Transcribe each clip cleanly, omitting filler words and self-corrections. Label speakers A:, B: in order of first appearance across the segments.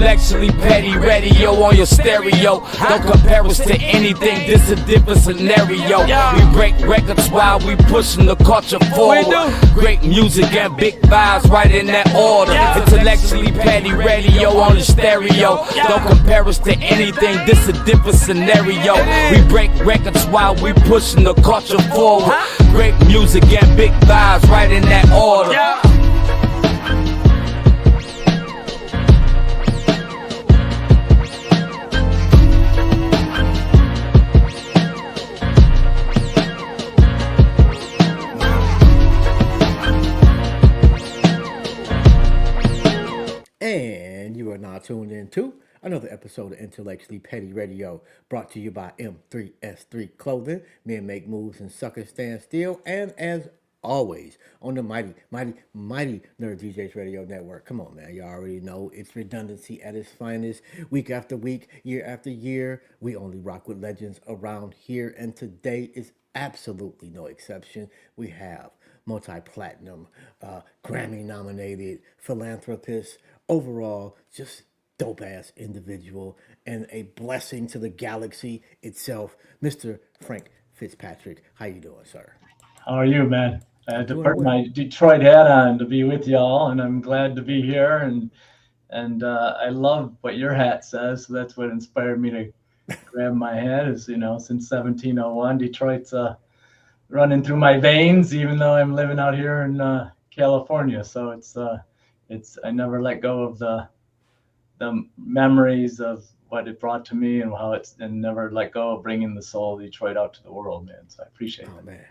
A: Intellectually petty radio on your stereo. Don't compare us to anything, this a different scenario. We break records while we pushing the culture forward. Great music and big vibes right in that order. Intellectually petty radio on the stereo. Don't compare us to anything, this a different scenario. We break records while we pushing the culture forward. Great music and big vibes right in that order.
B: And you are now tuned in to another episode of Intellectually Petty Radio, brought to you by M3S3 Clothing. Men make moves and suckers stand still. And as always, on the mighty Nerd DJs Radio Network. Come on, man. You already know it's redundancy at its finest. Week after week, year after year, we only rock with legends around here. And today is absolutely no exception. We have multi-platinum, Grammy-nominated philanthropist, overall just dope-ass individual, and a blessing to the galaxy itself, Mr. Frank Fitzpatrick. How you doing, sir?
C: How are you, man? I had to put my Detroit hat on to be with y'all, and I'm glad to be here. And I love what your hat says. So that's what inspired me to grab my hat. Is since 1701, Detroit's running through my veins, even though I'm living out here in California. So it's I never let go of the memories of what it brought to me and and never let go of bringing the soul of Detroit out to the world, man. So I appreciate it.
B: Man.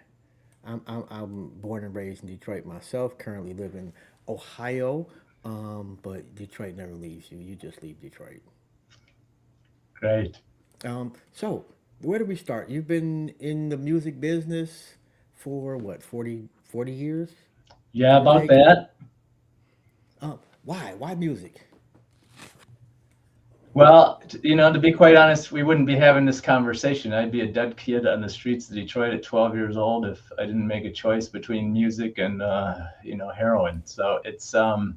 B: I'm born and raised in Detroit myself. Currently live in Ohio, but Detroit never leaves you. You just leave Detroit.
C: Great.
B: So where do we start? You've been in the music business for what, 40 years?
C: Yeah, about that.
B: Why music?
C: Well, to be quite honest, we wouldn't be having this conversation. I'd be a dead kid on the streets of Detroit at 12 years old if I didn't make a choice between music and heroin. So it's a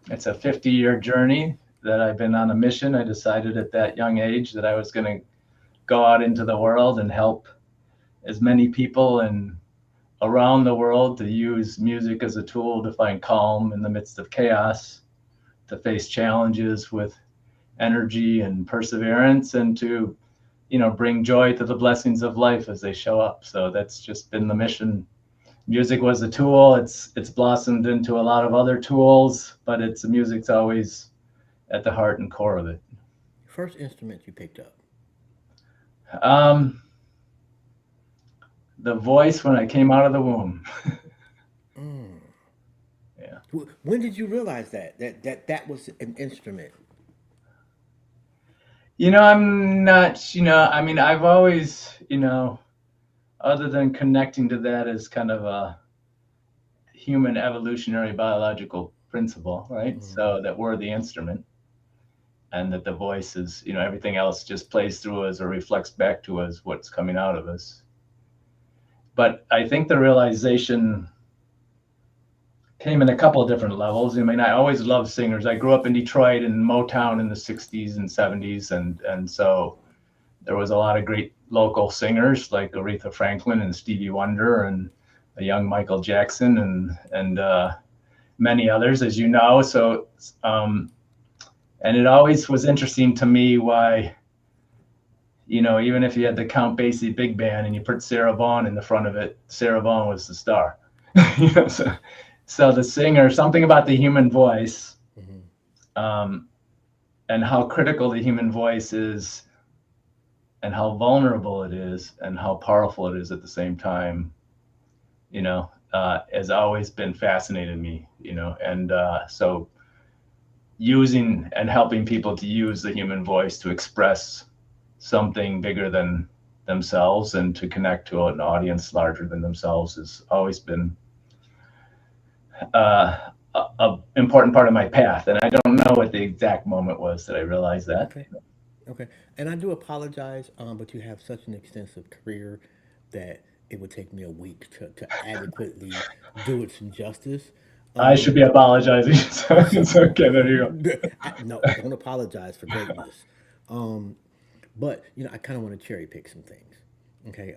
C: 50-year journey that I've been on a mission. I decided at that young age that I was going to go out into the world and help as many people and around the world to use music as a tool to find calm in the midst of chaos, to face challenges with energy and perseverance, and to bring joy to the blessings of life as they show up. So that's just been the mission. Music was a tool. It's blossomed into a lot of other tools, but music's always at the heart and core of it.
B: First instrument you picked up?
C: The voice when I came out of the womb. Yeah.
B: When did you realize that was an instrument?
C: I'm not, I've always, other than connecting to that as kind of a human evolutionary biological principle, right? So that we're the instrument and that the voice is, everything else just plays through us or reflects back to us what's coming out of us. But I think the realization came in a couple of different levels. I always loved singers. I grew up in Detroit and Motown in the 60s and 70s. And so there was a lot of great local singers like Aretha Franklin and Stevie Wonder and a young Michael Jackson and many others, as you know. So, and it always was interesting to me why, even if you had the Count Basie Big Band and you put Sarah Vaughan in the front of it, Sarah Vaughan was the star. So the singer, something about the human voice, and how critical the human voice is, and how vulnerable it is, and how powerful it is at the same time, has always been fascinating me, and so using and helping people to use the human voice to express something bigger than themselves and to connect to an audience larger than themselves has always been a important part of my path. And I don't know what the exact moment was that I realized that.
B: Okay. And I do apologize, but you have such an extensive career that it would take me a week to adequately do it some justice.
C: I should be apologizing. So it's okay. There you go.
B: No, don't apologize for greatness. Um, but I kind of want to cherry pick some things. Okay,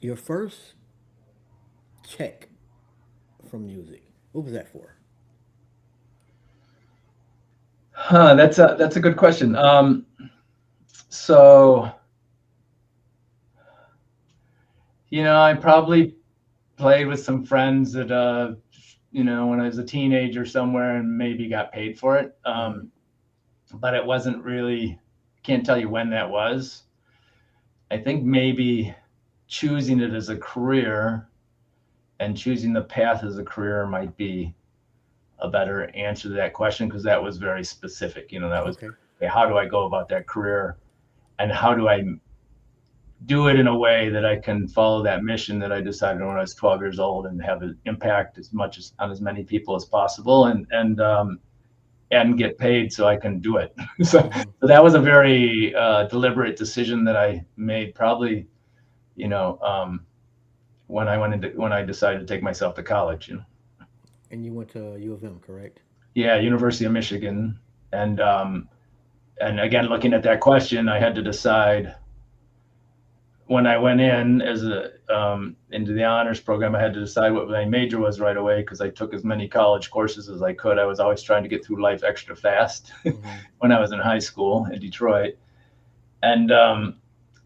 B: your first check from music, what was that for?
C: Huh, that's a good question. So I probably played with some friends that when I was a teenager somewhere and maybe got paid for it. But it wasn't really, can't tell you when that was. I think maybe choosing it as a career and choosing the path as a career might be a better answer to that question, because that was very specific. That was,
B: Okay.
C: okay, how do I go about that career, and how do I do it in a way that I can follow that mission that I decided when I was 12 years old and have an impact as much as on as many people as possible, and get paid so I can do it. So that was a very deliberate decision that I made, probably, when I decided to take myself to college.
B: And you went to U of M, correct?
C: Yeah, University of Michigan, and again, looking at that question, I had to decide when I went in as into the honors program. I had to decide what my major was right away, because I took as many college courses as I could. I was always trying to get through life extra fast when I was in high school in Detroit. And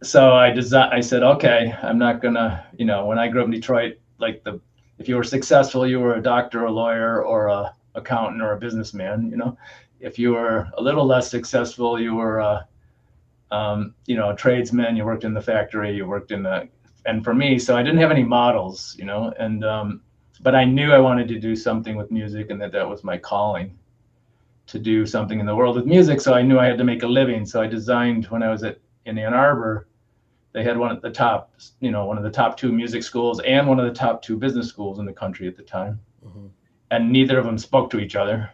C: so I said, okay, I'm not gonna, when I grew up in Detroit, like if you were successful, you were a doctor, a lawyer, or a accountant, or a businessman. If you were a little less successful, you were a tradesman. You worked in the factory. You worked and for me, so I didn't have any models, and but I knew I wanted to do something with music, and that was my calling, to do something in the world with music. So I knew I had to make a living. So I designed, when I was in Ann Arbor, they had one of the top two music schools and one of the top two business schools in the country at the time. And neither of them spoke to each other,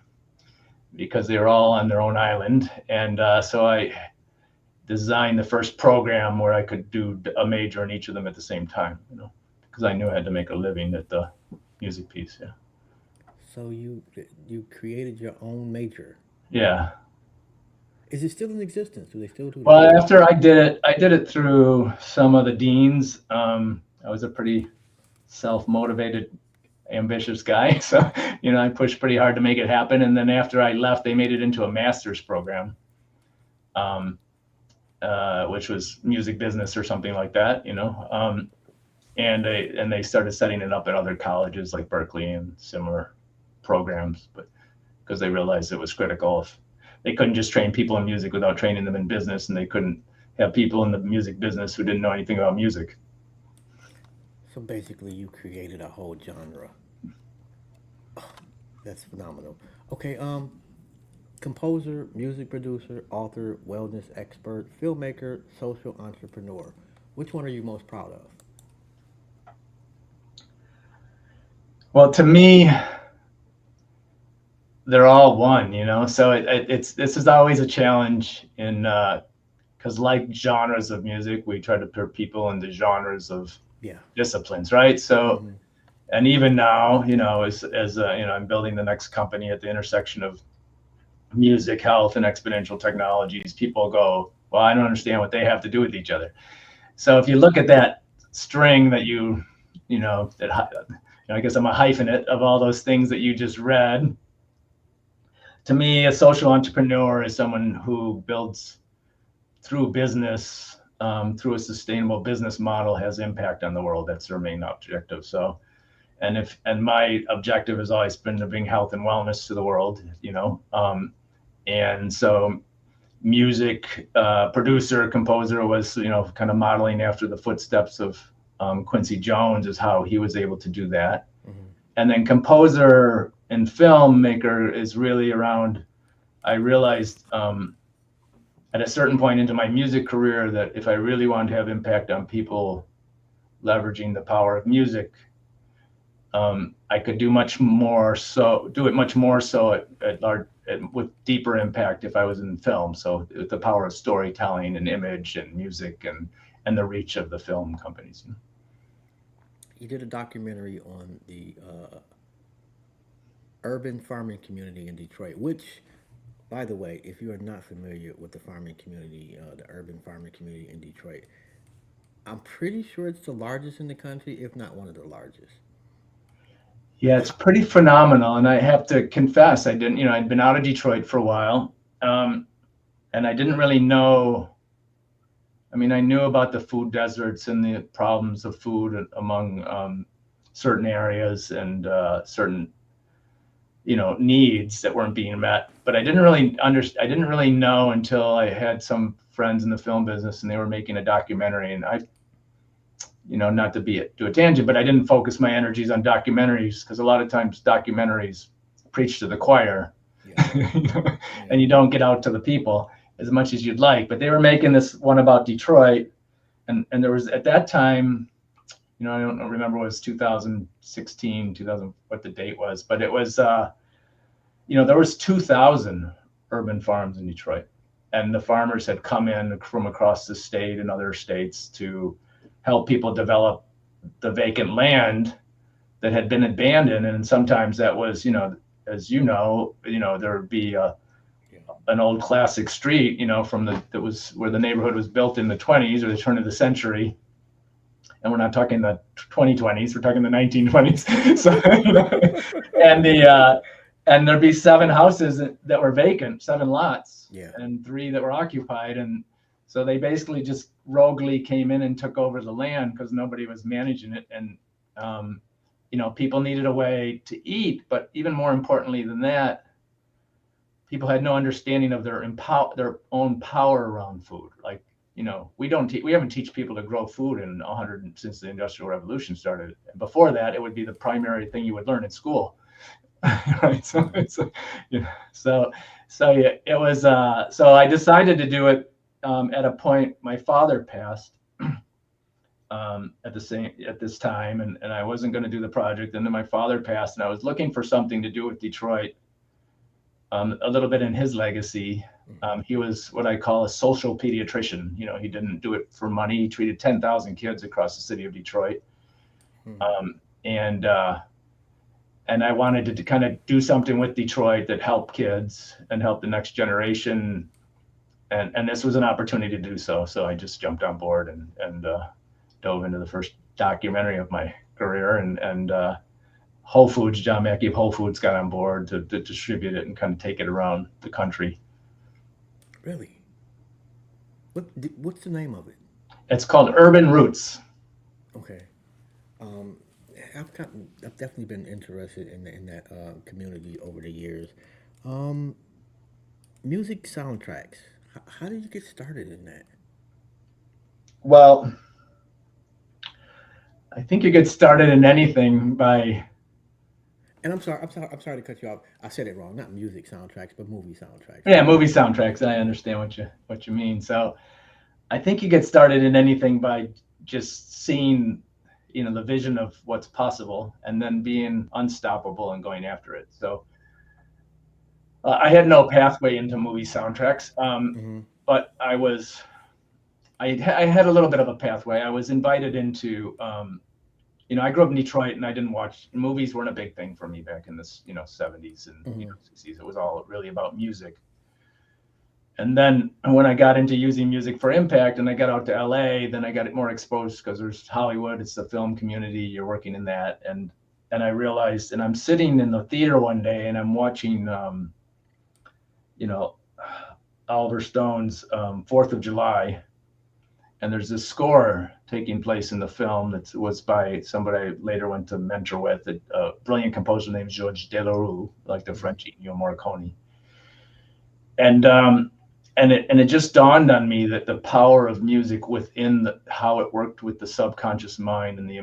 C: because they were all on their own island. And so I designed the first program where I could do a major in each of them at the same time, because I knew I had to make a living at the music piece. Yeah.
B: So you created your own major.
C: Yeah.
B: Is it still in existence? Do they still do
C: Well,
B: that?
C: after I did it through some of the deans. I was a pretty self-motivated, ambitious guy. So, I pushed pretty hard to make it happen. And then after I left, they made it into a master's program, which was music business or something like that, and they started setting it up at other colleges like Berkeley and similar programs, but because they realized it was critical. If they couldn't just train people in music without training them in business, and they couldn't have people in the music business who didn't know anything about music.
B: So basically, you created a whole genre. That's phenomenal. Okay, composer, music producer, author, wellness expert, filmmaker, social entrepreneur. Which one are you most proud of?
C: Well, to me, they're all one, so this is always a challenge because like genres of music, we try to put people into genres of disciplines, right? So, and even now, as I'm building the next company at the intersection of music, health, and exponential technologies, people go, well, I don't understand what they have to do with each other. So if you look at that string that I guess I'm a hyphenate of all those things that you just read. To me, a social entrepreneur is someone who builds through business, through a sustainable business model, has impact on the world. That's their main objective. So, and my objective has always been to bring health and wellness to the world, and so music producer, composer was, kind of modeling after the footsteps of Quincy Jones, is how he was able to do that. And then composer and filmmaker is really around, I realized at a certain point into my music career that if I really wanted to have impact on people leveraging the power of music, I could do it much more so with deeper impact if I was in film. So the power of storytelling and image and music and the reach of the film companies.
B: You did a documentary on the urban farming community in Detroit, which, by the way, if you are not familiar with the farming community, the urban farming community in Detroit, I'm pretty sure it's the largest in the country, if not one of the largest.
C: Yeah, it's pretty phenomenal. And I have to confess, I didn't, I'd been out of Detroit for a while. And I didn't really know. I mean, I knew about the food deserts and the problems of food among certain areas and certain, needs that weren't being met. But I didn't really I didn't really know until I had some friends in the film business and they were making a documentary. And I, not to do a tangent, but I didn't focus my energies on documentaries because a lot of times documentaries preach to the choir,
B: Yeah.
C: and you don't get out to the people as much as you'd like. But they were making this one about Detroit, and there was at that time, I don't remember, it was 2016, 2000, what the date was, but it was, there was 2,000 urban farms in Detroit, and the farmers had come in from across the state and other states to help people develop the vacant land that had been abandoned. And sometimes that was, as there would be an old classic street, that was where the neighborhood was built in the 20s or the turn of the century. And we're not talking the 2020s, we're talking the 1920s. So, and there'd be 7 houses that were vacant, 7 lots, and 3 that were occupied. And so they basically just roguely came in and took over the land because nobody was managing it. And, people needed a way to eat, but even more importantly than that, people had no understanding of their own power around food. Like, we haven't teach people to grow food since the Industrial Revolution started. Before that, it would be the primary thing you would learn in school, right? So it's, it was. So I decided to do it at a point. My father passed at this time, and I wasn't going to do the project. And then my father passed, and I was looking for something to do with Detroit. A little bit in his legacy. He was what I call a social pediatrician. He didn't do it for money. He treated 10,000 kids across the city of Detroit. And I wanted to kind of do something with Detroit that helped kids and help the next generation. And this was an opportunity to do so. So I just jumped on board and dove into the first documentary of my career. And Whole Foods, John Mackey of Whole Foods got on board to distribute it and kind of take it around the country.
B: Really? What's the name of it?
C: It's called Urban Roots.
B: Okay. I've definitely been interested in that community over the years. Music soundtracks. How did you get started in that?
C: Well, I think you get started in anything by.
B: And I'm sorry to cut you off. I said it wrong. Not music soundtracks, but movie soundtracks.
C: Yeah, movie soundtracks. I understand what you mean. So, I think you get started in anything by just seeing, the vision of what's possible, and then being unstoppable and going after it. So, I had no pathway into movie soundtracks, but I had a little bit of a pathway. I was invited into. I grew up in Detroit, and I didn't watch movies. Weren't a big thing for me back in the 70s and 60s. It was all really about music. And then when I got into using music for impact, and I got out to LA, then I got more exposed because there's Hollywood. It's the film community. You're working in that, and I realized. And I'm sitting in the theater one day, and I'm watching, Oliver Stone's 4th of July. And there's this score taking place in the film that was by somebody I later went to mentor with, a brilliant composer named Georges Delerue, like the French Ennio Morricone. And it just dawned on me that the power of music within how it worked with the subconscious mind and the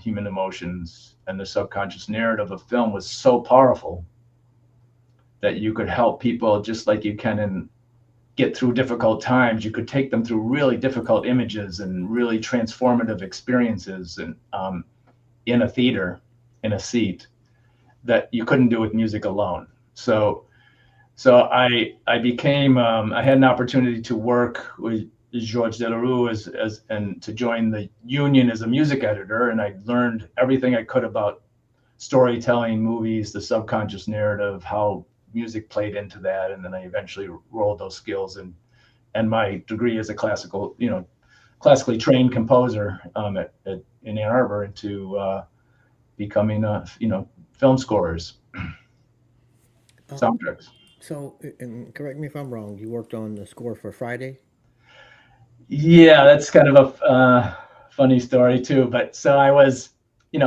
C: human emotions and the subconscious narrative of film was so powerful that you could help people just like you can get through difficult times. You could take them through really difficult images and really transformative experiences and in a theater, in a seat, that you couldn't do with music alone. So I became, I had an opportunity to work with Georges Delerue and to join the union as a music editor. And I learned everything I could about storytelling, movies, the subconscious narrative, how music played into that, and then I eventually rolled those skills and my degree as a classically trained composer in Ann Arbor into becoming film scorers, soundtracks.
B: So, and correct me if I'm wrong, you worked on the score for Friday?
C: Yeah, that's kind of a funny story too. But so I was,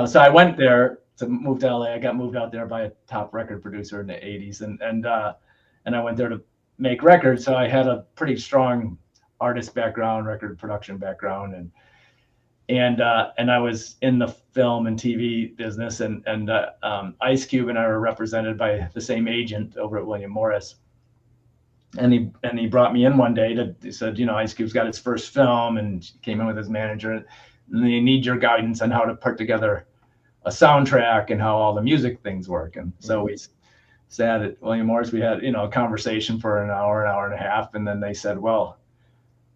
C: so I went there to move to LA. I got moved out there by a top record producer in the '80s, and I went there to make records. So I had a pretty strong artist background, record production background, and I was in the film and TV business, and Ice Cube and I were represented by the same agent over at William Morris. And he brought me in one day he said, Ice Cube's got his first film, and came in with his manager, and they need your guidance on how to put together a soundtrack and how all the music things work. And so we sat at William Morris. We had, a conversation for an hour and a half, and then they said, well,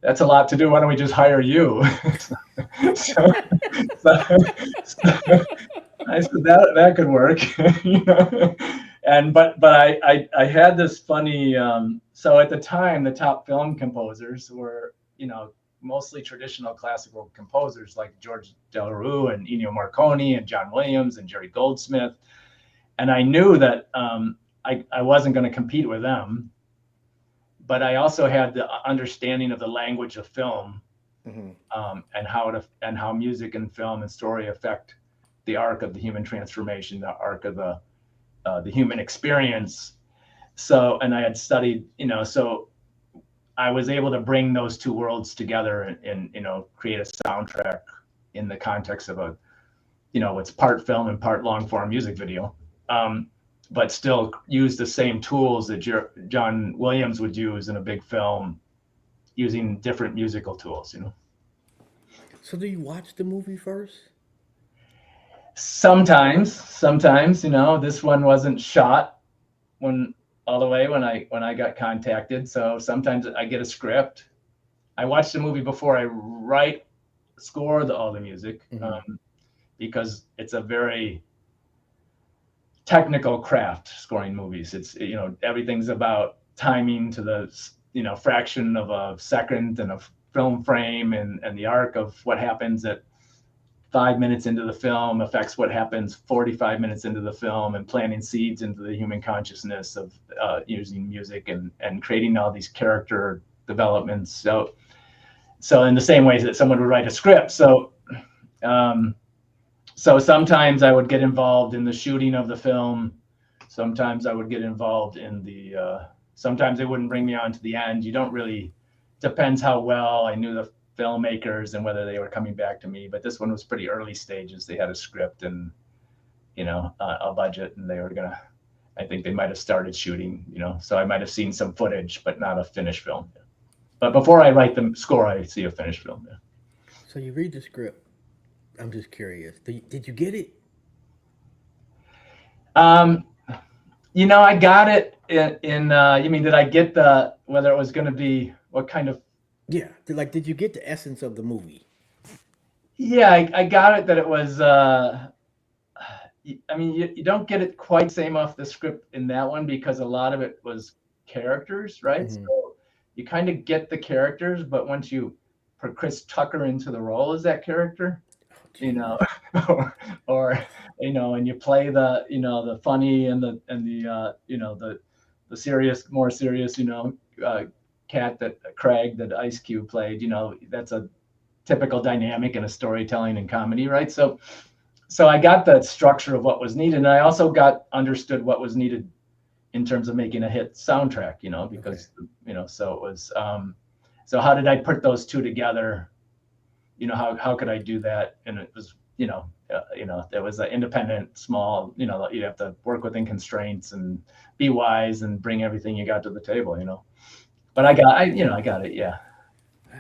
C: that's a lot to do. Why don't we just hire you? so I said that could work, And but I had this funny. So at the time, the top film composers were mostly traditional classical composers like George Del and Ennio Morricone and John Williams and Jerry Goldsmith, and I knew that I wasn't going to compete with them, but I also had the understanding of the language of film, and how music and film and story affect the arc of the human transformation, the arc of the human experience. So, and I had studied, so I was able to bring those two worlds together and create a soundtrack in the context of it's part film and part long form music video, but still use the same tools that John Williams would use in a big film, using different musical tools,
B: So do you watch the movie first?
C: Sometimes, this one wasn't shot all the way when I got contacted. So sometimes I get a script. I watch the movie before I score all the music, because it's a very technical craft, scoring movies. It's, everything's about timing to the, fraction of a second and a film frame, and the arc of what happens at 5 minutes into the film affects what happens 45 minutes into the film, and planting seeds into the human consciousness of using music and creating all these character developments. So in the same ways that someone would write a script. So sometimes I would get involved in the shooting of the film. Sometimes I would get involved in sometimes they wouldn't bring me on to the end. You don't really, depends how well I knew the filmmakers and whether they were coming back to me. But this one was pretty early stages. They had a script and a budget, and they were I think they might have started shooting, so I might have seen some footage but not a finished film. But before I write the score, I see a finished film.
B: So you read the script. I'm just curious, did you get it?
C: I got it in you mean, did I get whether it was going to be what kind of?
B: Yeah, did you get the essence of the movie?
C: Yeah, I got it that it was. I mean, you don't get it quite same off the script in that one, because a lot of it was characters, right? So you kind of get the characters, but once you put Chris Tucker into the role as that character, or and you play the funny and the serious, more serious, Craig that Ice Cube played, that's a typical dynamic in a storytelling and comedy, right? So I got the structure of what was needed, and I also understood what was needed in terms of making a hit soundtrack, because so it was so how did I put those two together? How could I do that? And it was there was an independent, small, you have to work within constraints and be wise and bring everything you got to the table, but I got it. Yeah.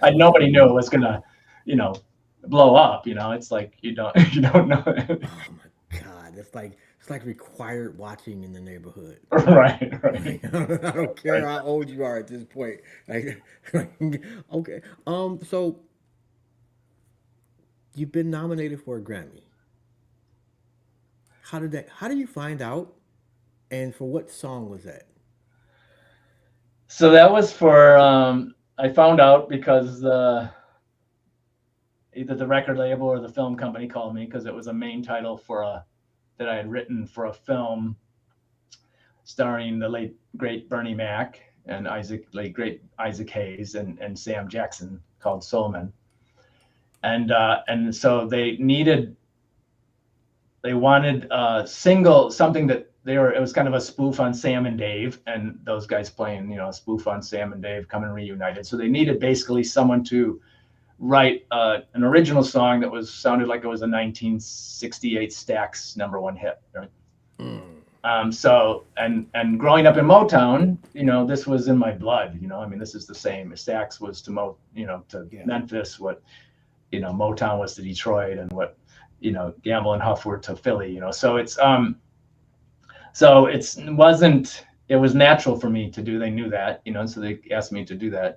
C: Nobody knew it was gonna, blow up, it's like, you don't know.
B: Oh my God. It's like required watching in the neighborhood.
C: Right.
B: I don't care how old you are at this point. Okay. So you've been nominated for a Grammy. How did you find out? And for what song was that?
C: So that was for I found out because either the record label or the film company called me because it was a main title for a that I had written for a film starring the late great Bernie Mac and late great Isaac Hayes and Sam Jackson called Soulman. And so they wanted a single, something that it was kind of a spoof on Sam and Dave, and those guys playing, a spoof on Sam and Dave coming reunited. So they needed basically someone to write an original song that sounded like it was a 1968 Stax #1 hit. Right? So growing up in Motown, this was in my blood. I mean, this is the same. Stax was to Memphis what Motown was to Detroit, and what Gamble and Huff were to Philly. So it was natural for me to do. They knew that, so they asked me to do that,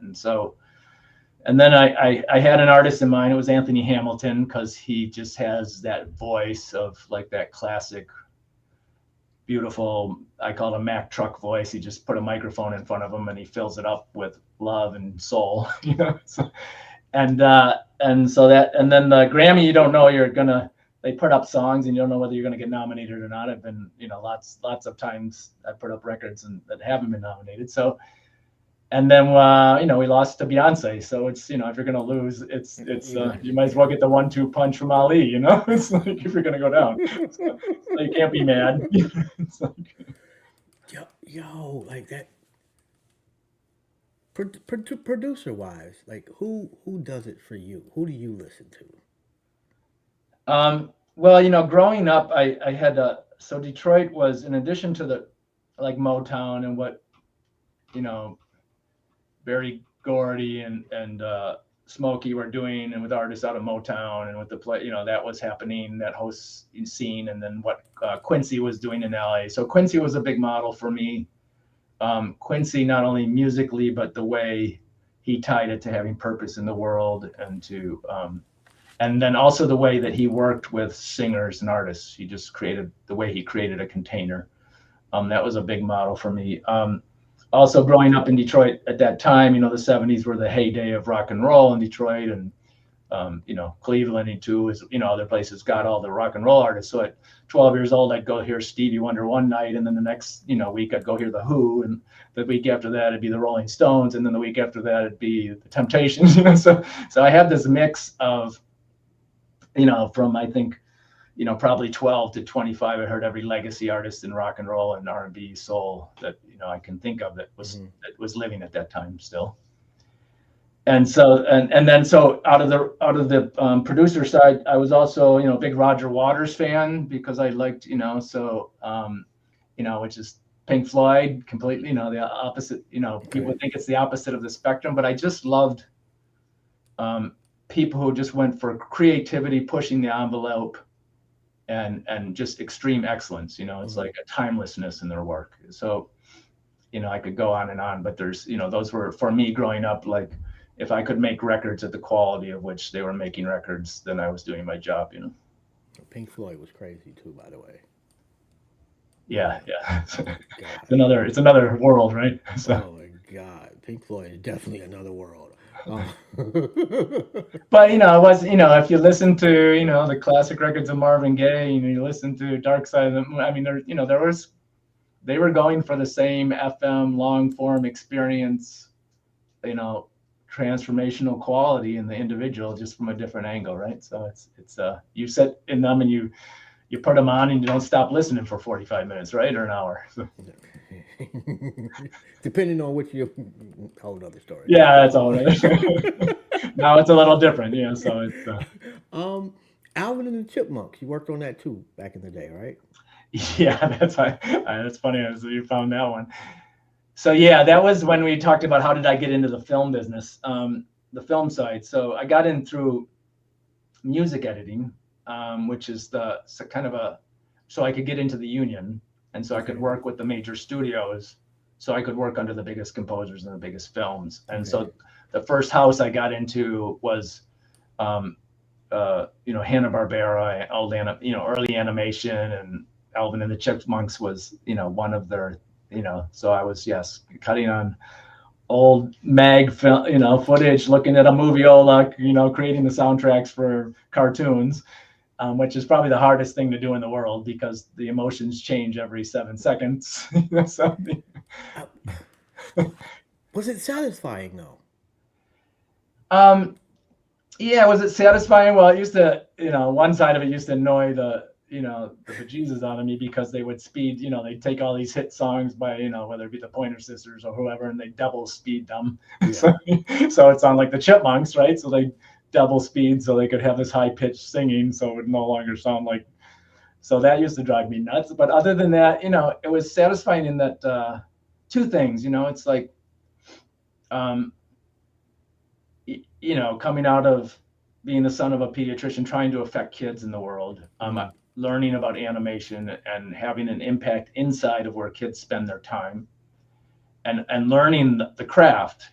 C: and then I had an artist in mind. It was Anthony Hamilton, because he just has that voice of like that classic, beautiful, I call it a Mack truck voice. He just put a microphone in front of him and he fills it up with love and soul, So, and then the Grammy, you don't know they put up songs and you don't know whether you're going to get nominated or not. I've been, lots of times I put up records that haven't been nominated. So, and then, we lost to Beyonce. So it's, if you're going to lose, it's you might as well get the 1-2 punch from Ali, It's like, if you're going to go down, so you can't be mad. It's like,
B: yo, like that. Producer wise, like who does it for you? Who do you listen to?
C: Well, growing up, I had so Detroit was, in addition to the like Motown and what, Berry Gordy and Smokey were doing, and with artists out of Motown and with the play, that was happening, that host scene, and then what Quincy was doing in LA. So Quincy was a big model for me. Quincy, not only musically, but the way he tied it to having purpose in the world, and then also the way that he worked with singers and artists. He just created a container. That was a big model for me. Also growing up in Detroit at that time, the 70s were the heyday of rock and roll in Detroit, and Cleveland too, is, other places got all the rock and roll artists. So at 12 years old, I'd go hear Stevie Wonder one night, and then the next, week I'd go hear the Who, and the week after that it'd be the Rolling Stones, and then the week after that it'd be the Temptations. So I have this mix of, from, I think, probably 12 to 25, I heard every legacy artist in rock and roll and R&B, soul that I can think of that was living at that time still. And so and then so out of the producer side, I was also a big Roger Waters fan, because I liked which is Pink Floyd completely, the opposite. People think it's the opposite of the spectrum, but I just loved people who just went for creativity, pushing the envelope, and just extreme excellence. It's like a timelessness in their work. So I could go on and on, but there's those were, for me growing up, like, if I could make records at the quality of which they were making records, then I was doing my job.
B: Pink Floyd was crazy too, by the way.
C: Yeah. It's another world, right? So.
B: Oh my God, Pink Floyd is definitely another world.
C: But it was, if you listen to the classic records of Marvin Gaye, you listen to Dark Side of the Moon. I mean, they were going for the same FM long form experience, transformational quality in the individual, just from a different angle, right? So it's you sit in them and you put them on and you don't stop listening for 45 minutes, right, or an hour. So.
B: Depending on which whole other story.
C: Yeah, that's all right. Now it's a little different, so it's
B: Alvin and the Chipmunks, you worked on that too back in the day, right?
C: Yeah, that's funny. So you found that one. So yeah, that was when we talked about how did I get into the film business, the film side. So I got in through music editing, which is so I could get into the union, and so I could work with the major studios, so I could work under the biggest composers and the biggest films. And so the first house I got into was, Hanna-Barbera, early animation, Alvin and the Chipmunks was, one of their, so I was, yes, cutting on old mag film, footage, looking at a moviola, creating the soundtracks for cartoons, which is probably the hardest thing to do in the world because the emotions change every 7 seconds. So,
B: Was it satisfying though?
C: um, yeah, was it satisfying? Well, it used to, one side of it used to annoy the bejesus out of me because they would speed, they'd take all these hit songs by, whether it be the Pointer Sisters or whoever, and they double speed them.
B: Yeah.
C: So it sounded like the Chipmunks, right? So they double speed so they could have this high pitched singing, so it would no longer sound like. So that used to drive me nuts. But other than that, it was satisfying in that two things. It's like, coming out of being the son of a pediatrician, trying to affect kids in the world, learning about animation and having an impact inside of where kids spend their time, and learning the craft.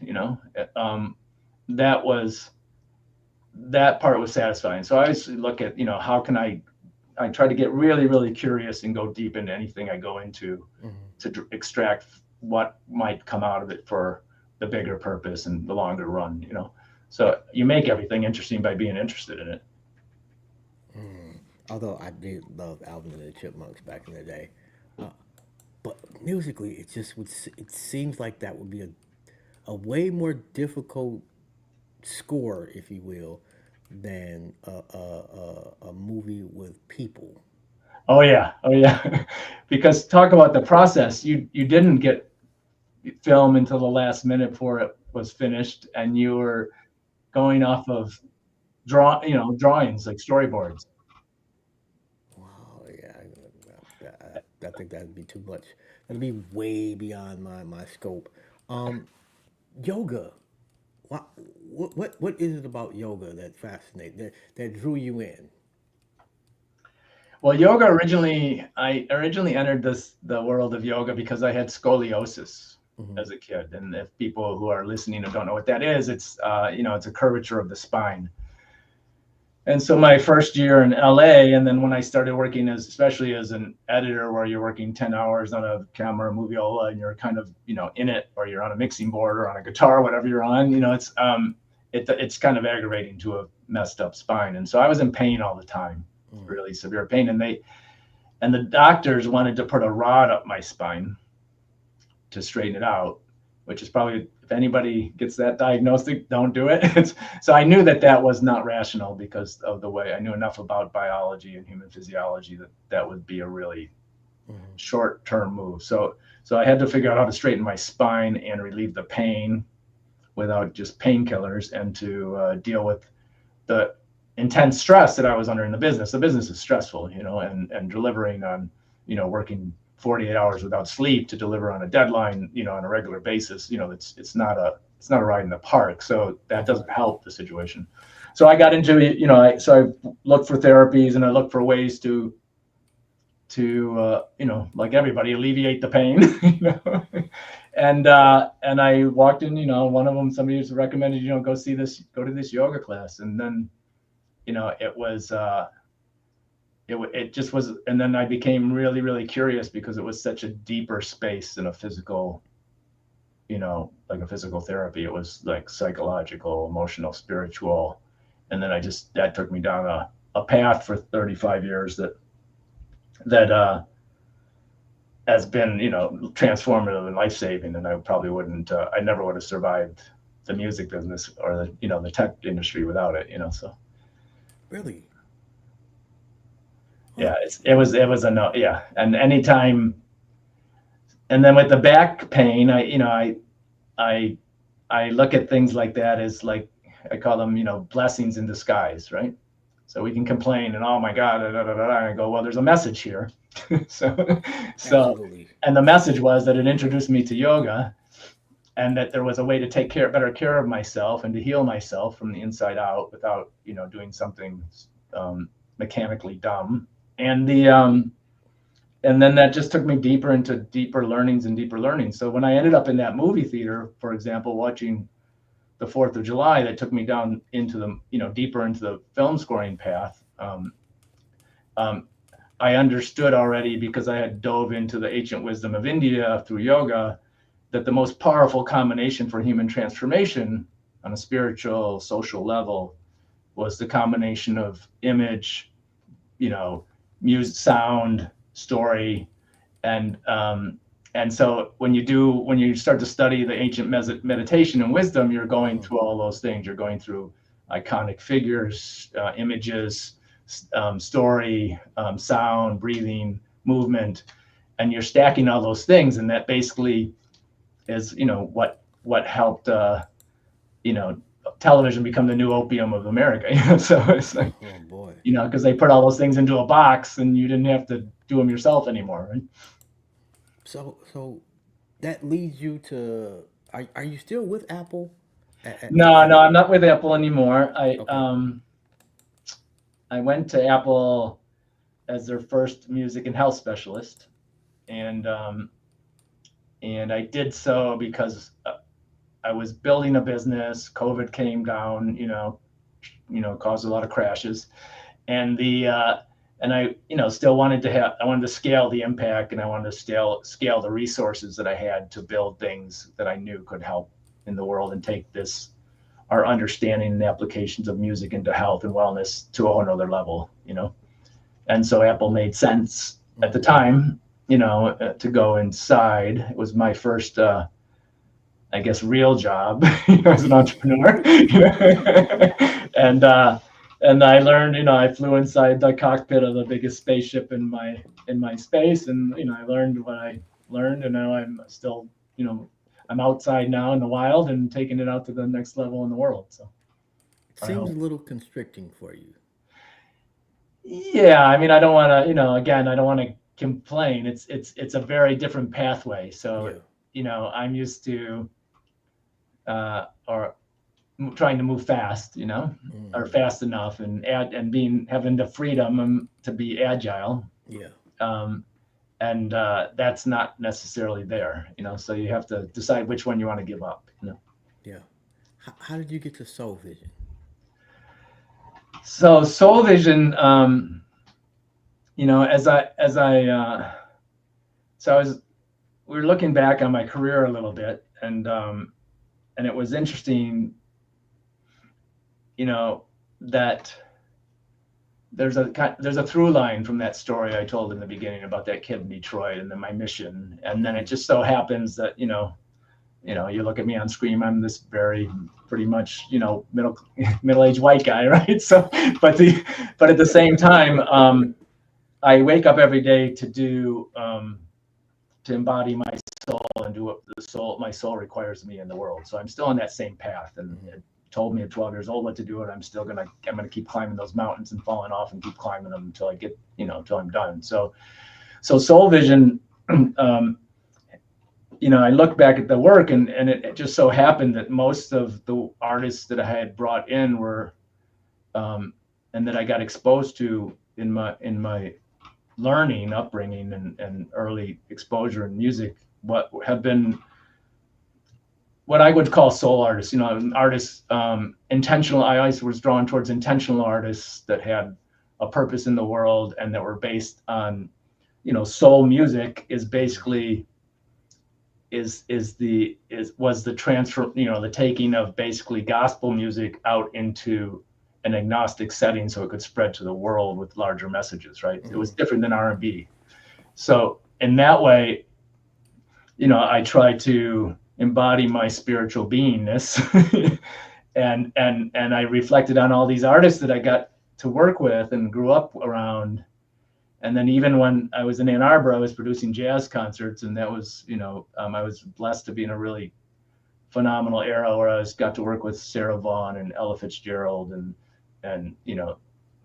C: That part was satisfying. So I always look at, how can I try to get really, really curious and go deep into anything I go into to extract what might come out of it for the bigger purpose and the longer run. So you make everything interesting by being interested in it.
B: Although I did love Alvin and the Chipmunks back in the day, but musically, it seems like that would be a way more difficult score, if you will, than a movie with people.
C: Oh yeah, because talk about the process. You didn't get film until the last minute before it was finished, and you were going off of drawings like storyboards.
B: Wow, yeah, I think that'd be too much. That'd be way beyond my scope. Yoga. What is it about yoga that fascinates that drew you in?
C: Well, I originally entered the world of yoga because I had scoliosis as a kid, and if people who are listening and don't know what that is, it's it's a curvature of the spine. And so my first year in LA, and then when I started working especially as an editor, where you're working 10 hours on a camera moviola, and you're kind of in it, or you're on a mixing board or on a guitar, whatever you're on, it's kind of aggravating to a messed up spine. And so I was in pain all the time, really severe pain, and the doctors wanted to put a rod up my spine to straighten it out, which is probably, if anybody gets that diagnostic, don't do it. So I knew that was not rational because of the way I knew enough about biology and human physiology that would be a really short-term move. So I had to figure out how to straighten my spine and relieve the pain without just painkillers, and to deal with the intense stress that I was under in the business. The business is stressful, and delivering on, working 48 hours without sleep to deliver on a deadline, on a regular basis, it's not a ride in the park. So that doesn't help the situation. So I got into, I looked for therapies, and I looked for ways to like everybody, alleviate the pain, and I walked in, one of them, somebody just recommended, go to this yoga class. And then, it just was, and then I became really, really curious because it was such a deeper space than a physical, like a physical therapy. It was like psychological, emotional, spiritual. And then that took me down a path for 35 years that has been, transformative and life-saving. And I probably I never would have survived the music business or the tech industry without it, so.
B: Really?
C: Yeah, it was a no. Yeah. And anytime, and then with the back pain, I look at things like that as, like, I call them, blessings in disguise, right? So we can complain and, oh my God, and I go, well, there's a message here. so,
B: Absolutely.
C: And the message was that it introduced me to yoga, and that there was a way to take better care of myself and to heal myself from the inside out without, doing something mechanically dumb. And and then that just took me deeper into deeper learnings and deeper learnings. So when I ended up in that movie theater, for example, watching the 4th of July, that took me down into the, deeper into the film scoring path. I understood already, because I had dove into the ancient wisdom of India through yoga, that the most powerful combination for human transformation on a spiritual, social level was the combination of image, music, sound, story, and so when you start to study the ancient meditation and wisdom, you're going through all those things. You're going through iconic figures, images, story, sound, breathing, movement, and you're stacking all those things, and that basically is what helped television become the new opium of America. So it's like,
B: Oh boy.
C: because they put all those things into a box and you didn't have to do them yourself anymore, right?
B: So that leads you to, are you still with Apple?
C: No, I'm not with Apple anymore.
B: Okay.
C: I went to Apple as their first music and health specialist, and I did so because I was building a business. COVID came down, caused a lot of crashes, and I still wanted to scale the impact, and I wanted to scale the resources that I had to build things that I knew could help in the world and take our understanding and applications of music into health and wellness to a whole nother level, And so Apple made sense at the time, to go inside. It was my first, I guess, real job as an entrepreneur. And I learned, I flew inside the cockpit of the biggest spaceship in my space, and I learned what I learned, and now I'm still, I'm outside now in the wild and taking it out to the next level in the world. So
B: It seems a little constricting for you.
C: yeah, I mean, I don't want to, again, I don't want to complain. It's a very different pathway. So I'm used to or trying to move fast, or fast enough, and having the freedom to be agile. And that's not necessarily there, so you have to decide which one you want to give up.
B: Yeah. How did you get to Soul Vision?
C: So Soul Vision, we were looking back on my career a little bit, and it was interesting, that there's a through line from that story I told in the beginning about that kid in Detroit, and then my mission. And then it just so happens that, you look at me on screen, I'm this very pretty much, middle-aged white guy, right? So, but at the same time, I wake up every day to embody my soul and do what my soul requires of me in the world. So I'm still on that same path, and it told me at 12 years old what to do, and I'm gonna keep climbing those mountains and falling off and keep climbing them until I get, until I'm done. So Soul Vision, I look back at the work, and it just so happened that most of the artists that I had brought in were, and that I got exposed to in my learning, upbringing, and early exposure in music, what have been what I would call soul artists, artists, intentional. I always was drawn towards intentional artists that had a purpose in the world and that were based on, soul music is basically was the transfer, the taking of basically gospel music out into an agnostic setting so it could spread to the world with larger messages, right? It was different than R&B. So in that way, I try to embody my spiritual beingness, and I reflected on all these artists that I got to work with and grew up around. And then even when I was in Ann Arbor, I was producing jazz concerts, and that was, I was blessed to be in a really phenomenal era where I got to work with Sarah Vaughan and Ella Fitzgerald and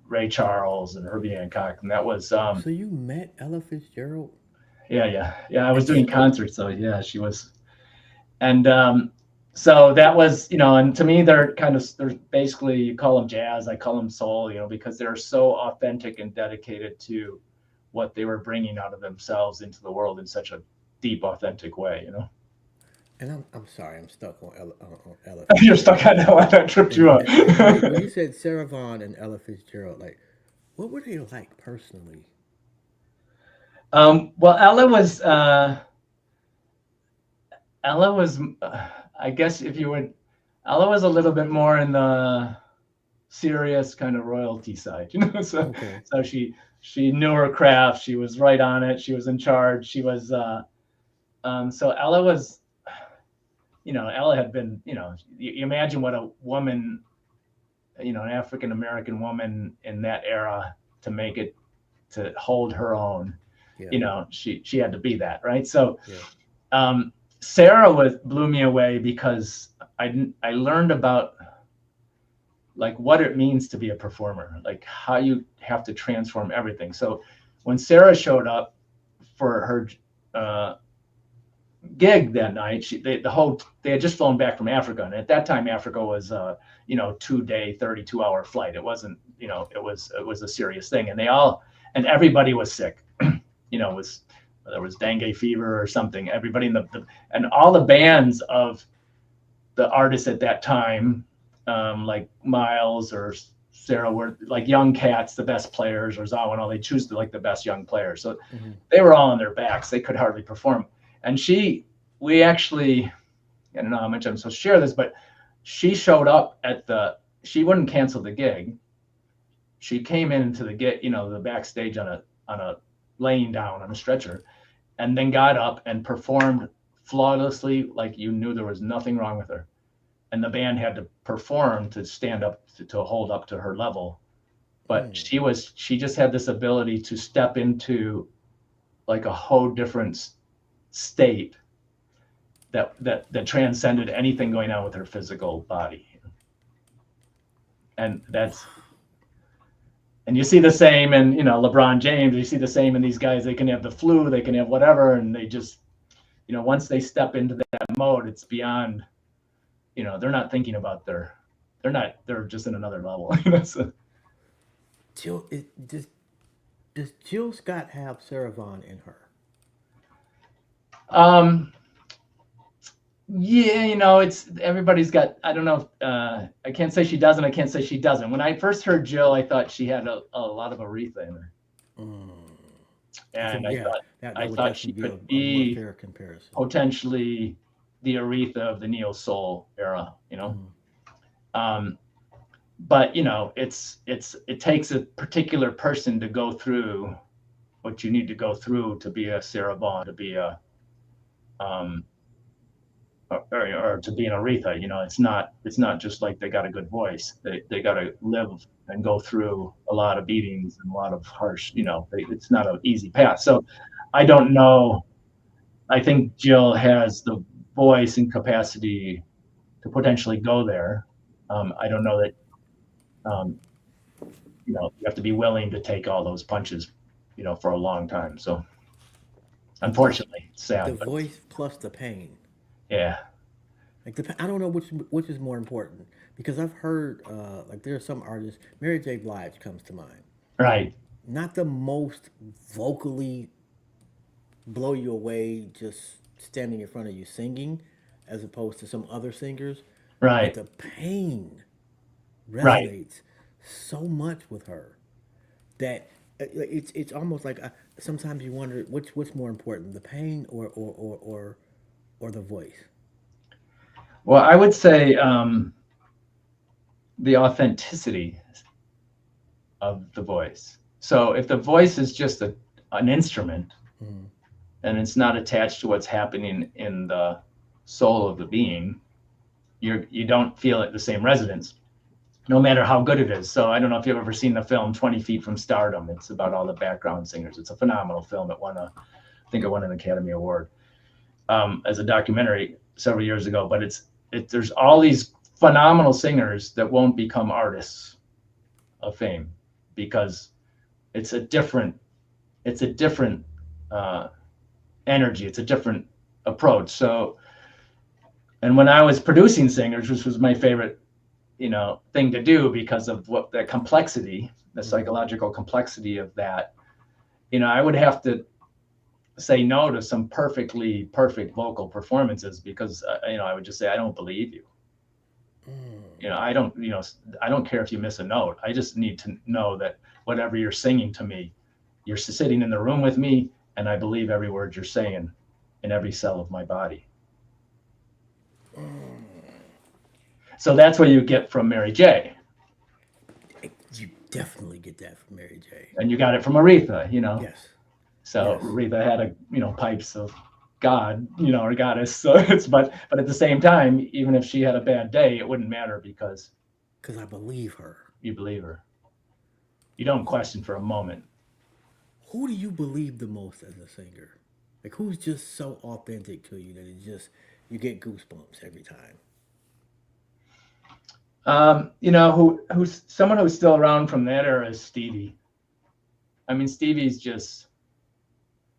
C: Ray Charles and Herbie Hancock, and that was.
B: So you met Ella Fitzgerald?
C: Yeah. I was doing concerts, so yeah, she was. And so that was, and to me, they're basically, you call them jazz, I call them soul, because they're so authentic and dedicated to what they were bringing out of themselves into the world in such a deep, authentic way,
B: And I'm sorry, I'm stuck on Ella.
C: You're stuck on that one. I tripped you up.
B: When you said Sarah Vaughan and Ella Fitzgerald, like, what were they like personally?
C: Well, Ella was, I guess if you would, Ella was a little bit more in the serious kind of royalty side, you know. So,
B: Okay.
C: so she knew her craft. She was right on it. She was in charge. She was, so Ella was, Ella had been, you imagine what a woman, an African American woman in that era to make it, to hold her own,
B: Yeah.
C: she had to be that, right? So,
B: Yeah.
C: Sarah blew me away because I learned about like what it means to be a performer, like how you have to transform everything. So when Sarah showed up for her gig that night, they had just flown back from Africa, and at that time Africa was 2-day 32-hour flight. It wasn't, it was a serious thing, and everybody was sick. There was dengue fever or something. Everybody and all the bands of the artists at that time, like Miles or Sarah, were like young cats, the best players, or Zawinul. They choose like the best young players. So they were all on their backs. They could hardly perform. And we actually, I don't know how much I'm supposed to share this, but she showed up she wouldn't cancel the gig. She came into the gig, the backstage on a laying down on a stretcher, and then got up and performed flawlessly, like you knew there was nothing wrong with her. And the band had to perform to stand up to hold up to her level. But she just had this ability to step into like a whole different state that transcended anything going on with her physical body. And you see the same in, LeBron James. You see the same in these guys. They can have the flu, they can have whatever, and they just, once they step into that mode, it's beyond, they're not thinking about they're just in another level. So,
B: Jill, does Jill Scott have Sarah Vaughan in her?
C: yeah, it's everybody's got. I don't know. I can't say she doesn't. I can't say she doesn't. When I first heard Jill, I thought she had a lot of Aretha in her, and
B: Yeah, that
C: I
B: would
C: thought she
B: definitely
C: could
B: be a more
C: be
B: fair comparison.
C: potentially the Aretha of the neo soul era. But it takes a particular person to go through what you need to go through to be a Sarah Vaughan, to be a or to be an Aretha. It's not just like they got a good voice. They got to live and go through a lot of beatings and a lot of harsh. It's not an easy path. So I don't know. I think Jill has the voice and capacity to potentially go there. I don't know that. You have to be willing to take all those punches, for a long time. So unfortunately, it's
B: The
C: sad, but
B: voice plus the pain.
C: yeah,
B: Like I don't know which is more important because I've heard like there are some artists. Mary J. Blige comes to mind.
C: right,
B: Not the most vocally blow you away, just standing in front of you singing, as opposed to some other singers. But
C: right,
B: the pain
C: right.
B: resonates so much with her that it's almost like sometimes you wonder what's more important, the pain or the voice.
C: Well, I would say the authenticity of the voice. So if the voice is just an instrument and it's not attached to what's happening in the soul of the being, you don't feel it the same resonance, no matter how good it is. So I don't know if you've ever seen the film 20 Feet from Stardom. It's about all the background singers. It's a phenomenal film. I think it won an Academy Award as a documentary several years ago. But there's all these phenomenal singers that won't become artists of fame because it's a different energy. It's a different approach. So, and when I was producing singers, which was my favorite, thing to do because of what the complexity, the psychological complexity of that, I would have to say no to some perfectly perfect vocal performances because, I would just say, I don't believe you. I don't care if you miss a note. I just need to know that whatever you're singing to me, you're sitting in the room with me and I believe every word you're saying in every cell of my body. So that's what you get from Mary J.
B: You definitely get that from Mary J.
C: And you got it from Aretha, you know.
B: Yes.
C: So
B: Yes.
C: Aretha had a, you know, pipes of God, you know, or goddess. So it's, but at the same time, even if she had a bad day, it wouldn't matter because
B: I believe her.
C: you believe her. You don't question for a moment.
B: Who do you believe the most as a singer? Like, who's just so authentic to you that it just, you get goosebumps every time?
C: You know, who's someone who's still around from that era is Stevie. I mean, Stevie's just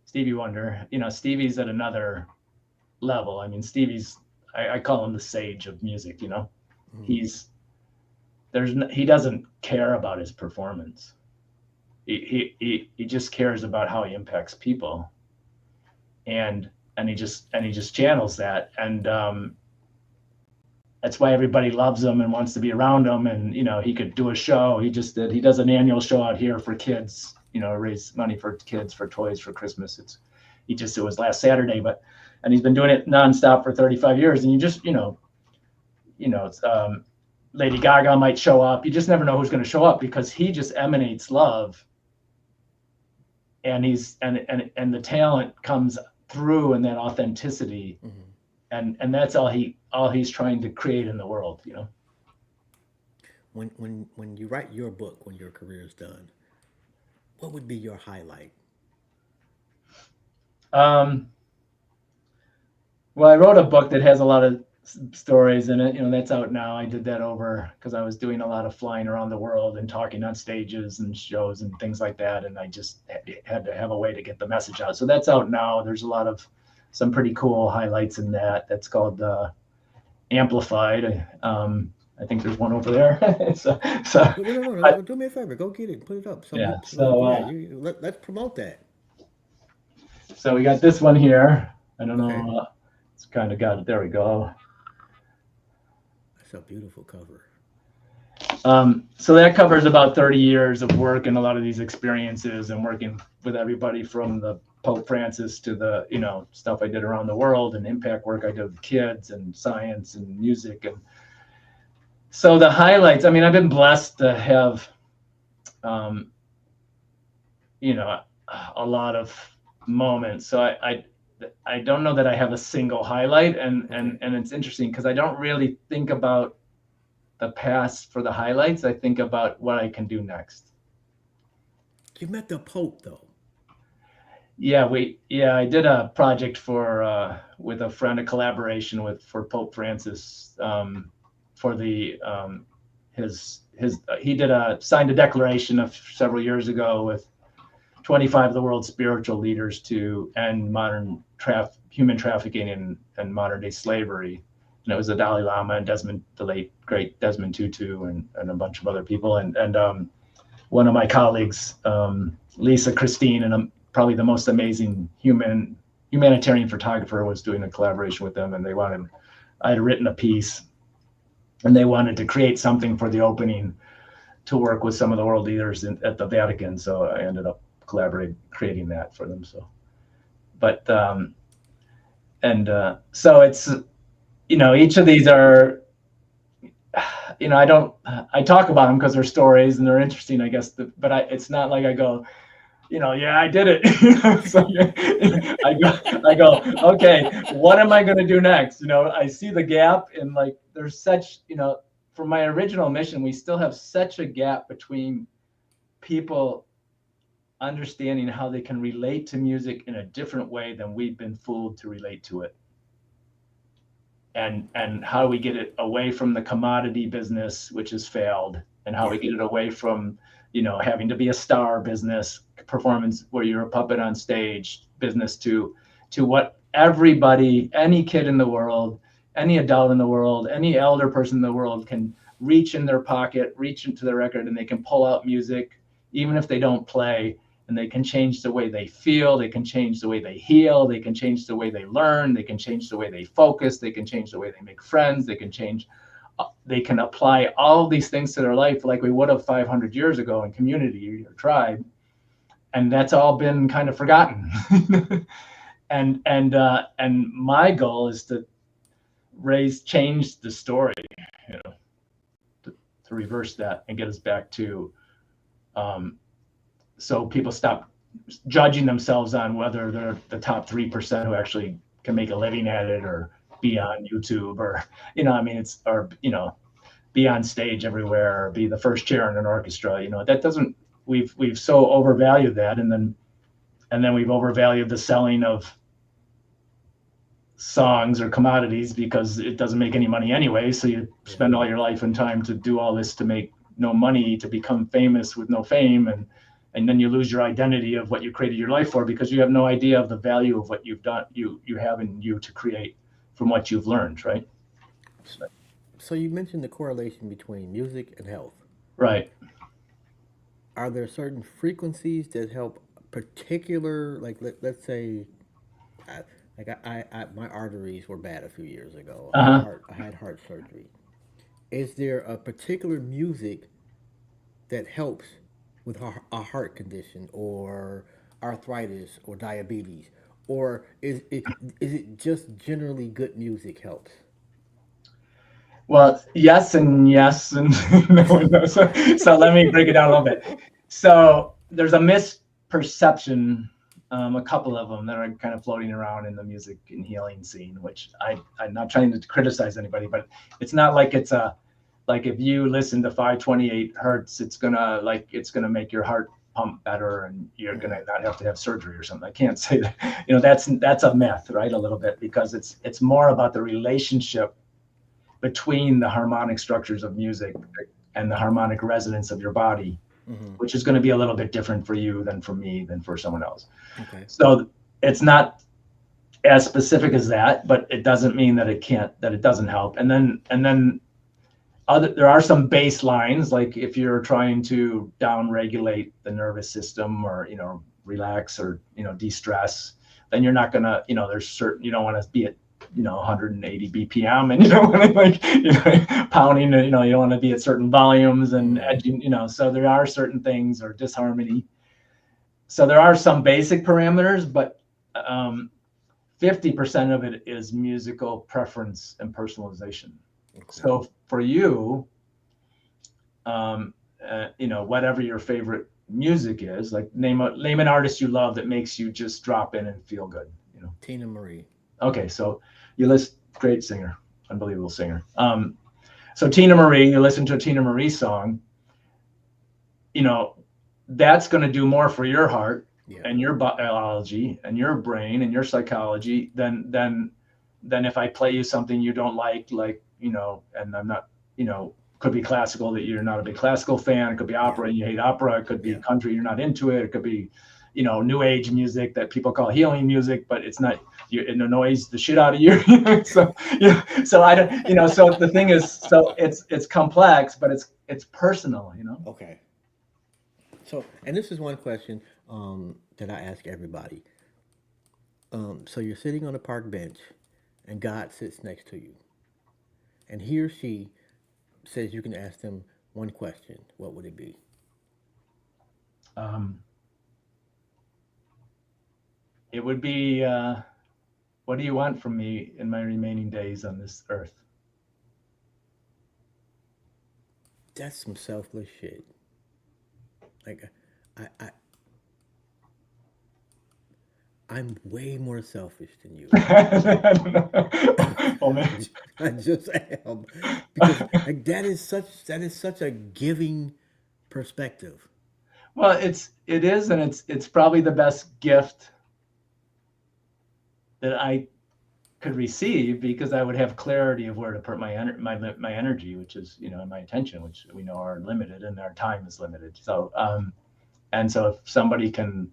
C: Stevie Wonder. You know, Stevie's at another level. I mean, Stevie's, I call him the sage of music. You know, he doesn't care about his performance. He just cares about how he impacts people, and he just channels that, and that's why everybody loves him and wants to be around him. And you know, he could do a show. He does an annual show out here for kids, you know, raise money for kids for toys for Christmas. It was last Saturday, and he's been doing it nonstop for 35 years. And you just, you know, it's, Lady Gaga might show up. You just never know who's going to show up because he just emanates love. And and the talent comes through in that authenticity. And that's all he's trying to create in the world, you know.
B: When you write your book, when your career is done, what would be your highlight?
C: Well, I wrote a book that has a lot of stories in it. You know, that's out now. I did that over because I was doing a lot of flying around the world and talking on stages and shows and things like that. And I just had to have a way to get the message out. So that's out now. There's a lot of some pretty cool highlights in that. That's called Amplified. I think there's one over there.
B: No, do me a favor. Go get it. Put it up. Let's promote that.
C: So we got this one here. I don't know. It's kind of got it. There we go.
B: That's a beautiful cover.
C: So that covers about 30 years of work and a lot of these experiences and working with everybody from the Pope Francis to the, you know, stuff I did around the world and impact work I did with kids and science and music. And so the highlights, I mean, I've been blessed to have, you know, a lot of moments. So I don't know that I have a single highlight, and it's interesting because I don't really think about the past for the highlights. I think about what I can do next.
B: You met the Pope though.
C: Yeah, I did a project for with a friend, a collaboration for Pope Francis, for the he signed a declaration several years ago with 25 of the world's spiritual leaders to end modern human trafficking and modern day slavery. And it was the Dalai Lama and the late great Desmond Tutu and a bunch of other people. And one of my colleagues, Lisa Christine, and probably the most amazing humanitarian photographer, was doing a collaboration with them. And I had written a piece and they wanted to create something for the opening to work with some of the world leaders at the Vatican. So I ended up creating that for them. So, but, so it's, you know, each of these are, you know, I talk about them because they're stories and they're interesting, I guess, but it's not like I go, you know, yeah, I did it. So I go, okay, what am I going to do next? You know, I see the gap in, like, there's such, you know, from my original mission, we still have such a gap between people understanding how they can relate to music in a different way than we've been fooled to relate to it. And how do we get it away from the commodity business, which has failed, and how we get it away from, you know, having to be a star business, performance where you're a puppet on stage business, to what everybody, any kid in the world, any adult in the world, any elder person in the world can reach in their pocket, reach into their record, and they can pull out music, even if they don't play, and they can change the way they feel, they can change the way they heal, they can change the way they learn, they can change the way they focus, they can change the way they make friends, they can apply all of these things to their life like we would have 500 years ago in community or tribe. that's all been kind of forgotten. And my goal is to change the story, you know, to reverse that and get us back to, so people stop judging themselves on whether they're the top 3% who actually can make a living at it, or be on YouTube, or, you know, I mean, it's, or, you know, be on stage everywhere, or be the first chair in an orchestra. You know, that doesn't, we've so overvalued that, and then we've overvalued the selling of songs or commodities, because it doesn't make any money anyway. So you spend all your life and time to do all this to make no money, to become famous with no fame, and then you lose your identity of what you created your life for, because you have no idea of the value of what you've done, you have in you to create from what you've learned, right?
B: So you mentioned the correlation between music and health.
C: Right.
B: Are there certain frequencies that help particular, like let's say, my arteries were bad a few years ago.
C: Uh-huh.
B: I had heart surgery. Is there a particular music that helps with a heart condition, or arthritis, or diabetes, or is it just generally good music helps?
C: Well, yes and yes and no. So let me break it down a little bit. So there's a misperception, a couple of them that are kind of floating around in the music and healing scene, which I'm not trying to criticize anybody, but it's not like it's like if you listen to 528 hertz, it's gonna make your heart pump better, and you're gonna not have to have surgery or something. I can't say that. You know, that's a myth, right? A little bit, because it's more about the relationship between the harmonic structures of music and the harmonic resonance of your body, which is going to be a little bit different for you than for me than for someone else.
B: Okay.
C: So it's not as specific as that, but it doesn't mean that it doesn't help. And then there are some baselines, like if you're trying to down regulate the nervous system, or, you know, relax, or, you know, de-stress, then you're not gonna, you know, there's certain, you don't want to be at, you know, 180 BPM, and you don't want to, like, you know, pounding, you know, you don't want to be at certain volumes and edging, you know, so there are certain things, or disharmony. So there are some basic parameters, but 50% of it is musical preference and personalization. Okay. So for you, you know, whatever your favorite music is, like name an artist you love that makes you just drop in and feel good, you know.
B: Tina Marie.
C: Okay, so you list, great singer, unbelievable singer. So Tina Marie, you listen to a Tina Marie song, you know, that's going to do more for your heart, and your biology and your brain and your psychology than if I play you something you don't like, you know, and I'm not, you know, could be classical, that you're not a big classical fan. It could be opera and you hate opera. It could be country, you're not into it. It could be, you know, new age music that people call healing music, but it's not, it annoys the shit out of you. So, you know, so I don't, you know, so the thing is, so it's complex, but it's personal, you know?
B: Okay. So, and this is one question that I ask everybody. So you're sitting on a park bench, and God sits next to you, and he or she says you can ask them one question. What would it be?
C: It would be, what do you want from me in my remaining days on this earth?
B: That's some selfless shit. Like, I'm way more selfish than you.
C: Oh, man.
B: I just am, because like that is such a giving perspective.
C: Well, it is, and it's probably the best gift that I could receive, because I would have clarity of where to put my energy, which is, you know, my attention, which we know are limited, and our time is limited. So, and so if somebody can,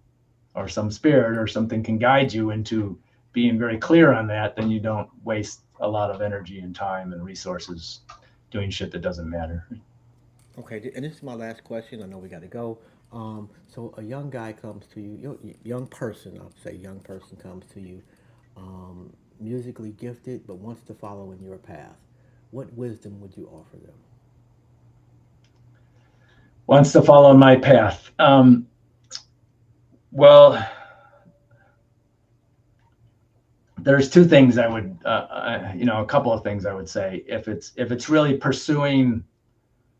C: or some spirit or something can guide you into being very clear on that, then you don't waste a lot of energy and time and resources doing shit that doesn't matter.
B: Okay, and this is my last question. I know we got to go. So a young guy comes to you, young person, I'll say young person comes to you, musically gifted, but wants to follow in your path. What wisdom would you offer them?
C: Wants to follow my path. Well, there's two things I would, a couple of things I would say. If it's really pursuing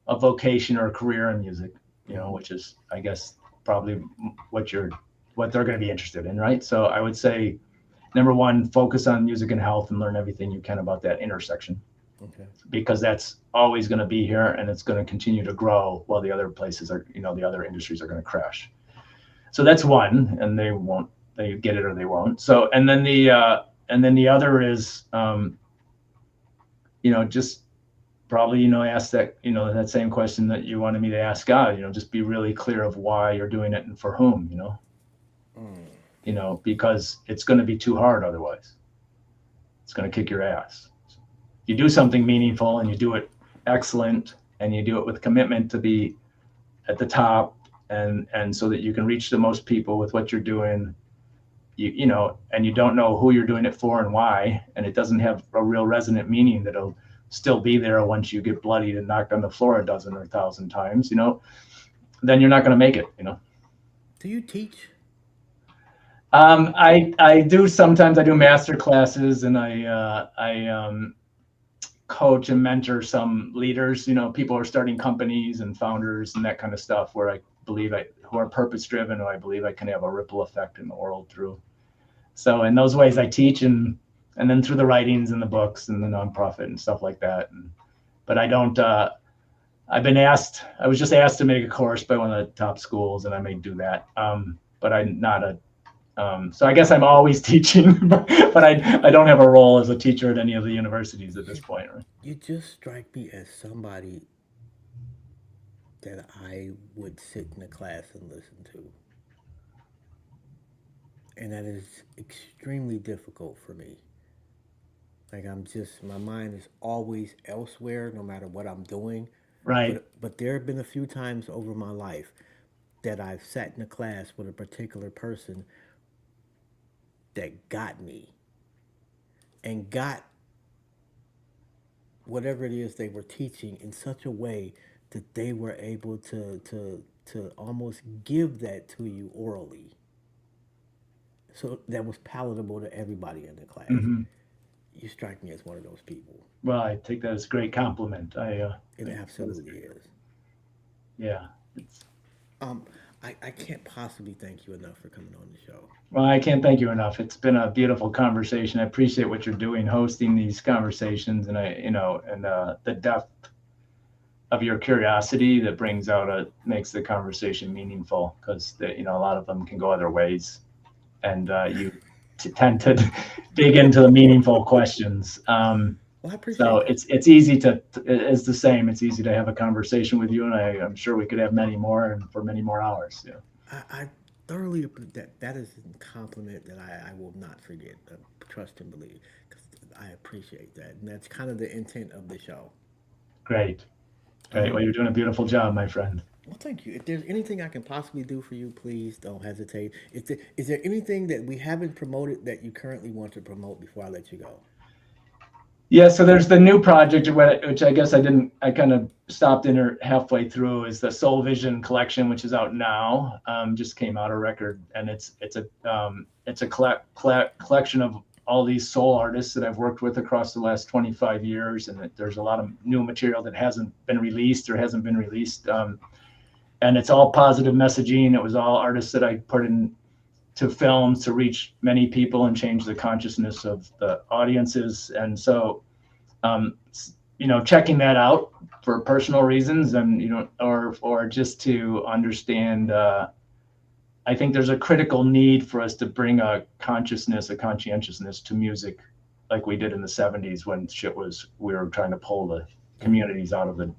C: a vocation or a career in music, which is, I guess, probably what they're going to be interested in, right? So I would say, number one, focus on music and health and learn everything you can about that intersection. Okay. Because that's always going to be here, and it's going to continue to grow while the other places are, the other industries are going to crash. So that's one, and they get it or they won't. So, and then the other is, just probably, ask that, that same question that you wanted me to ask God, just be really clear of why you're doing it and for whom, because it's going to be too hard otherwise. It's going to kick your ass. You do something meaningful and you do it excellent and you do it with commitment to be at the top and so that you can reach the most people with what you're doing, and you don't know who you're doing it for and why, and it doesn't have a real resonant meaning that'll still be there once you get bloodied and knocked on the floor a dozen or 1,000 times, then you're not going to make it,
B: Do you teach?
C: I do sometimes. I do master classes, and I coach and mentor some leaders. People are starting companies and founders and that kind of stuff. Where I believe who are purpose driven, who I believe I can have a ripple effect in the world through. So in those ways, I teach, and then through the writings and the books and the nonprofit and stuff like that. But I don't. I was just asked to make a course by one of the top schools, and I may do that. But I'm not a. So I guess I'm always teaching, but I don't have a role as a teacher at any of the universities at this point. Right?
B: You just strike me as somebody that I would sit in a class and listen to. And that is extremely difficult for me. Like my mind is always elsewhere no matter what I'm doing.
C: Right.
B: But there have been a few times over my life that I've sat in a class with a particular person that got me and got whatever it is they were teaching in such a way that they were able to almost give that to you orally. So that was palatable to everybody in the class. Mm-hmm. You strike me as one of those people.
C: Well, I take that as a great compliment.
B: It absolutely is.
C: Yeah.
B: I can't possibly thank you enough for coming on the show.
C: Well, I can't thank you enough. It's been a beautiful conversation. I appreciate what you're doing, hosting these conversations, and the depth of your curiosity that makes the conversation meaningful, because a lot of them can go other ways, and you tend to dig into the meaningful questions.
B: Well, I appreciate
C: so
B: that.
C: It's easy it's the same. It's easy to have a conversation with you, and I'm sure we could have many more and for many more hours. Yeah.
B: I thoroughly that is a compliment that I will not forget. Trust and believe, because I appreciate that, and that's kind of the intent of the show.
C: Great. Well, you're doing a beautiful job, my friend.
B: Well, thank you. If there's anything I can possibly do for you, please don't hesitate. Is there anything that we haven't promoted that you currently want to promote before I let you go?
C: Yeah, so there's the new project, which I guess I kind of stopped in halfway through, is the Soul Vision collection, which is out now. Just came out a record, and it's a collection of all these soul artists that I've worked with across the last 25 years, and there's a lot of new material that hasn't been released. And it's all positive messaging. It was all artists that I put into films to reach many people and change the consciousness of the audiences. And so, checking that out for personal reasons, and or just to understand. I think there's a critical need for us to bring a conscientiousness to music, like we did in the 70s when we were trying to pull the communities out of the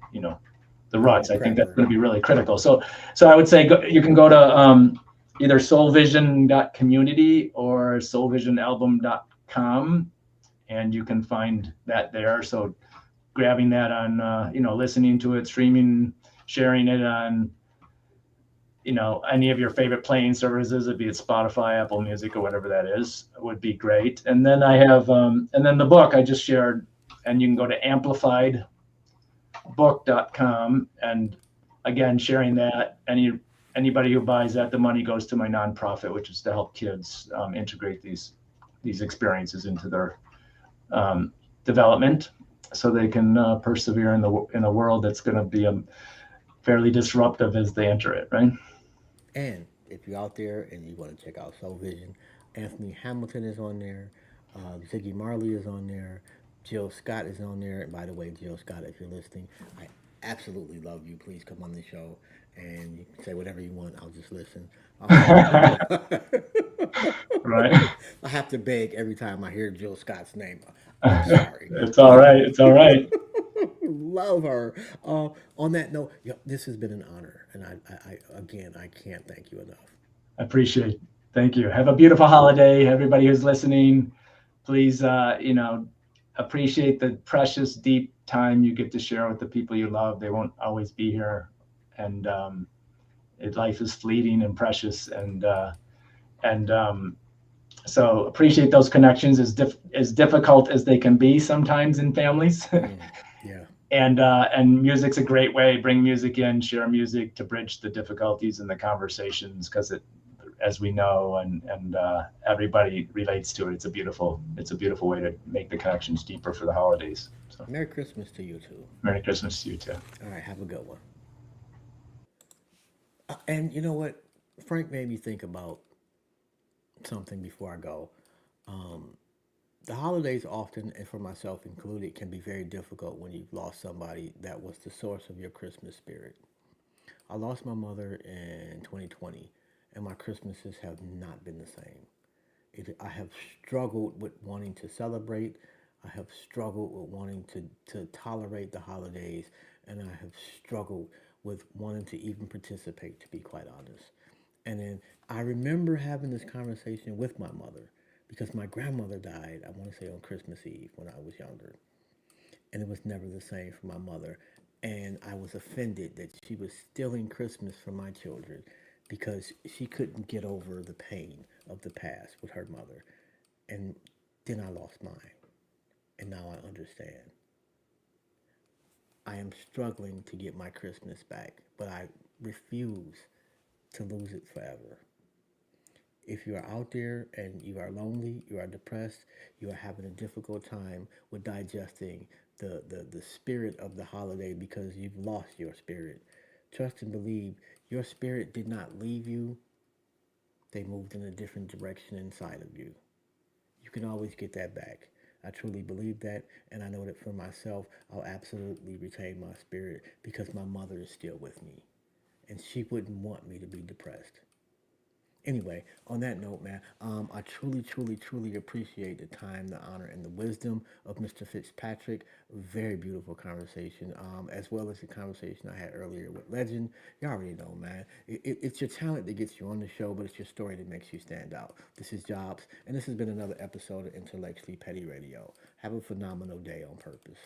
C: ruts. I think that's going to be really critical. So I would say you can go to either soulvision.community or soulvisionalbum.com, and you can find that there. So grabbing that on, listening to it, streaming, sharing it on, any of your favorite playing services, be it Spotify, Apple Music, or whatever that is, would be great. And then I have, and then the book I just shared, and you can go to amplifiedbook.com, and again, sharing that, anybody who buys that, the money goes to my nonprofit, which is to help kids integrate these experiences into their development, so they can persevere in a world that's going to be fairly disruptive as they enter it, right?
B: And if you're out there and you want to check out Soul Vision, Anthony Hamilton is on there, Ziggy Marley is on there, Jill Scott is on there. And by the way, Jill Scott, if you're listening, I absolutely love you. Please come on the show and you can say whatever you want. I'll just listen.
C: Right.
B: I have to beg every time I hear Jill Scott's name. I'm sorry.
C: It's all right. It's all right.
B: Love her. On that note, yeah, this has been an honor, and I again, I can't thank you enough.
C: I appreciate it. Thank you. Have a beautiful holiday, everybody who's listening. Please, appreciate the precious, deep time you get to share with the people you love. They won't always be here, and life is fleeting and precious, and so appreciate those connections, as difficult as they can be sometimes in families.
B: Yeah.
C: And music's a great way. Bring music in, share music to bridge the difficulties in the conversations, because it, as we know, and everybody relates to it. It's a beautiful way to make the connections deeper for the holidays. So
B: Merry Christmas to you too.
C: Merry Christmas to you too.
B: All right, have a good one. And you know what? Frank made me think about something before I go. The holidays often, and for myself included, can be very difficult when you've lost somebody that was the source of your Christmas spirit. I lost my mother in 2020, and my Christmases have not been the same. I have struggled with wanting to celebrate. I have struggled with wanting to tolerate the holidays, and I have struggled with wanting to even participate, to be quite honest. And then I remember having this conversation with my mother because my grandmother died, I want to say on Christmas Eve when I was younger. And it was never the same for my mother. And I was offended that she was stealing Christmas from my children because she couldn't get over the pain of the past with her mother. And then I lost mine. And now I understand. I am struggling to get my Christmas back, but I refuse to lose it forever. If you are out there and you are lonely, you are depressed, you are having a difficult time with digesting the spirit of the holiday because you've lost your spirit, trust and believe your spirit did not leave you, they moved in a different direction inside of you. You can always get that back. I truly believe that, and I know that for myself, I'll absolutely retain my spirit because my mother is still with me, and she wouldn't want me to be depressed. Anyway, on that note, man, I truly, truly, truly appreciate the time, the honor, and the wisdom of Mr. Fitzpatrick. Very beautiful conversation, as well as the conversation I had earlier with Legend. You already know, man. It's your talent that gets you on the show, but it's your story that makes you stand out. This is Jobs, and this has been another episode of Intellectually Petty Radio. Have a phenomenal day on purpose.